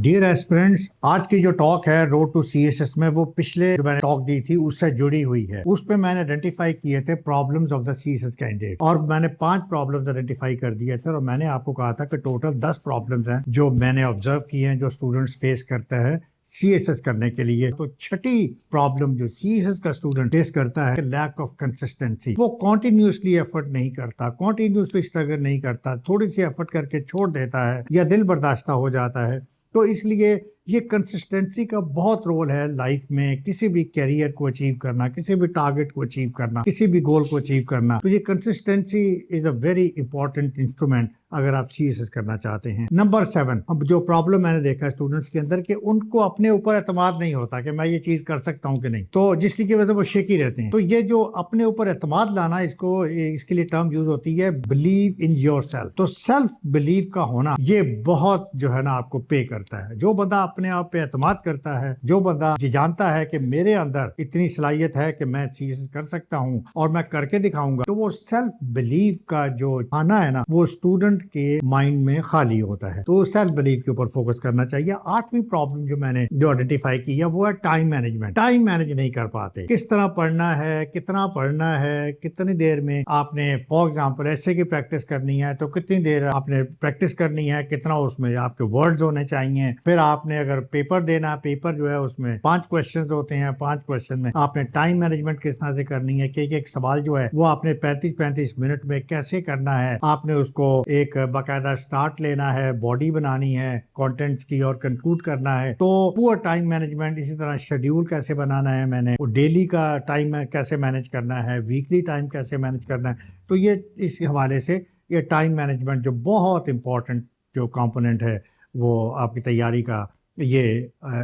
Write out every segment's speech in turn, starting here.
Dear ایسپرنٹس، آج کی جو ٹاک ہے road to C S S میں، وہ پچھلے جو میں نے ٹاک دی تھی اس سے جڑی ہوئی ہے۔ اس پہ میں نے آئیڈینٹیفائی کیے تھے problems of the C S S candidate, اور میں نے 5 پرابلمز آئیڈینٹیفائی کر دیے تھے، اور میں نے آپ کو کہا تھا کہ ٹوٹل 10 پرابلمز ہیں جو میں نے آبزرو کی ہیں جو اسٹوڈنٹس فیس کرتا ہے سی ایس ایس کرنے کے لیے۔ تو چھٹی پرابلم جو سی ایس ایس کا اسٹوڈنٹ فیس کرتا ہے، لیک آف کنسسٹنسی، وہ کنٹینیوسلی ایفرٹ نہیں کرتا، کنٹینیوسلی اسٹرگل نہیں کرتا، تھوڑی سی ایفرٹ کر کے چھوڑ دیتا ہے یا دل برداشتہ ہو جاتا ہے۔ تو اس لیے یہ کنسسٹنسی کا بہت رول ہے لائف میں، کسی بھی کیریئر کو اچیو کرنا، کسی بھی ٹارگٹ کو اچیو کرنا، کسی بھی گول کو اچیو کرنا۔ تو یہ consistency is a very important instrument اگر آپ سی ایس ایس کرنا چاہتے ہیں۔ نمبر 7، اب جو پرابلم میں نے دیکھا اسٹوڈنٹس کے اندر کہ ان کو اپنے اوپر اعتماد نہیں ہوتا کہ میں یہ چیز کر سکتا ہوں کہ نہیں، تو جس کی وجہ سے وہ شیکی رہتے ہیں۔ تو یہ جو اپنے اوپر اعتماد لانا، اس کے لیے ٹرم یوز ہوتی ہے بلیو ان یور سیلف۔ تو سیلف بلیو کا ہونا یہ بہت جو ہے نا آپ کو پے کرتا ہے۔ جو بندہ اپنے آپ پہ اعتماد کرتا ہے، جو بندہ یہ جانتا ہے کہ میرے اندر اتنی صلاحیت ہے کہ میں چیز کر سکتا ہوں اور میں کر کے دکھاؤں گا، تو وہ سیلف بلیو کا جو آنا ہے نا، وہ اسٹوڈنٹ کے مائنڈ میں خالی ہوتا ہے۔ تو سیلف بلیو کے اوپر فوکس کرنا چاہیے۔ 8ویں پرابلم جو میں نے آئیڈینٹیفائی کی ہے وہ ہے ٹائم مینجمنٹ۔ ٹائم مینج نہیں کر پاتے، کس طرح پڑھنا ہے، کتنا پڑھنا ہے، کتنی دیر میں آپ نے فار ایگزامپل ایسے کی پریکٹس کرنی ہے تو کتنی دیر آپ نے پریکٹس کرنی ہے، کتنا اس میں آپ کے ورڈز ہونے چاہیے۔ پھر آپ نے اگر پیپر دینا، پیپر جو ہے اس میں 5 کویشچنز ہوتے ہیں، 5 کویشچن میں آپ نے ٹائم مینجمنٹ کس طرح سے کرنی ہے کہ ایک سوال جو ہے وہ آپ نے 35 منٹ میں کیسے کرنا ہے۔ آپ نے اس کو ایک باقاعدہ سٹارٹ لینا ہے، باڈی بنانی ہے کانٹینٹس کی، اور کنکلوڈ کرنا ہے۔ تو پور ٹائم مینجمنٹ، اسی طرح شیڈیول کیسے بنانا ہے، میں نے ڈیلی کا ٹائم کیسے مینج کرنا ہے، ویکلی ٹائم کیسے مینج کرنا ہے۔ تو یہ اس حوالے سے یہ ٹائم مینجمنٹ جو بہت امپورٹنٹ جو کمپوننٹ ہے وہ آپ کی تیاری کا، یہ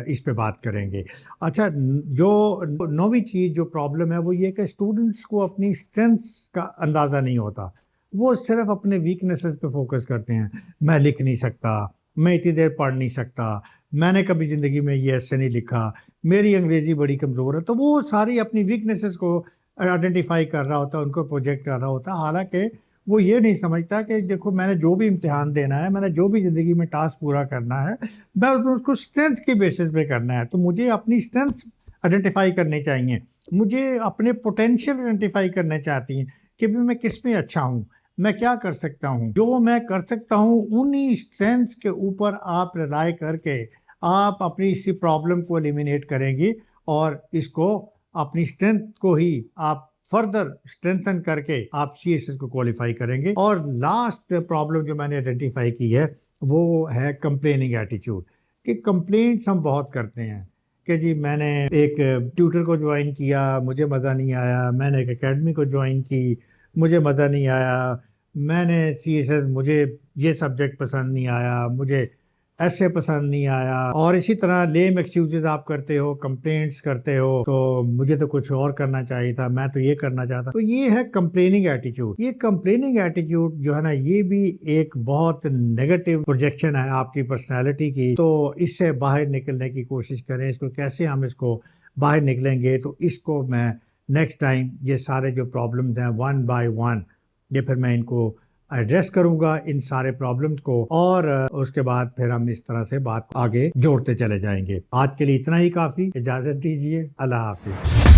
اس پہ بات کریں گے۔ اچھا، جو 9ویں چیز جو پرابلم ہے وہ یہ کہ اسٹوڈنٹس کو اپنی اسٹرینتھس کا اندازہ نہیں ہوتا، وہ صرف اپنے ویکنیسز پہ فوکس کرتے ہیں۔ میں لکھ نہیں سکتا، میں اتنی دیر پڑھ نہیں سکتا، میں نے کبھی زندگی میں یہ ایسے نہیں لکھا، میری انگریزی بڑی کمزور ہے۔ تو وہ ساری اپنی ویکنیسز کو آئیڈینٹیفائی کر رہا ہوتا ہے، ان کو پروجیکٹ کر رہا ہوتا ہے، حالانکہ وہ یہ نہیں سمجھتا کہ دیکھو میں نے جو بھی امتحان دینا ہے، میں نے جو بھی زندگی میں ٹاسک پورا کرنا ہے، میں اس کو اسٹرینتھ کے بیسس پہ کرنا ہے۔ تو مجھے اپنی اسٹرینتھ آئیڈینٹیفائی کرنے چاہیے، مجھے اپنے پوٹینشیل آئیڈینٹیفائی کرنے چاہتی ہیں کہ میں کس میں اچھا ہوں، میں کیا کر سکتا ہوں، جو میں کر سکتا ہوں انہی اسٹرینتھ کے اوپر آپ ریلائی کر کے آپ اپنی اسی پرابلم کو ایلیمینیٹ کریں گی، اور اس کو اپنی اسٹرینتھ کو ہی آپ فردر اسٹرینتھن کر کے آپ سی ایس ایس کو کوالیفائی کریں گے۔ اور لاسٹ پرابلم جو میں نے آئیڈینٹیفائی کی ہے وہ ہے کمپلیننگ ایٹیچیوڈ، کہ کمپلینٹس ہم بہت کرتے ہیں کہ جی میں نے ایک ٹیوٹر کو جوائن کیا، مجھے مزہ نہیں آیا، میں نے ایک اکیڈمی کو جوائن کی، مجھے مزہ نہیں آیا، میں نے سی ایس ایس، مجھے یہ سبجیکٹ پسند نہیں آیا، مجھے ایسے پسند نہیں آیا، اور اسی طرح لیم ایکسکیوزز آپ کرتے ہو، کمپلینٹس کرتے ہو، تو مجھے تو کچھ اور کرنا چاہیے تھا، میں تو یہ کرنا چاہتا۔ تو یہ ہے کمپلیننگ ایٹیچیوڈ۔ یہ کمپلیننگ ایٹیچیوڈ جو ہے نا، یہ بھی ایک بہت نیگیٹو پروجیکشن ہے آپ کی پرسنالٹی کی۔ تو اس سے باہر نکلنے کی کوشش کریں، اس کو کیسے ہم اس کو باہر نکلیں گے، تو اس کو میں نیکسٹ ٹائم یہ سارے جو پرابلمز ہیں 1 by 1 یہ پھر میں ان کو ایڈریس کروں گا، ان سارے پرابلمز کو، اور اس کے بعد پھر ہم اس طرح سے بات آگے جوڑتے چلے جائیں گے۔ آج کے لیے اتنا ہی کافی، اجازت دیجیے، اللہ حافظ۔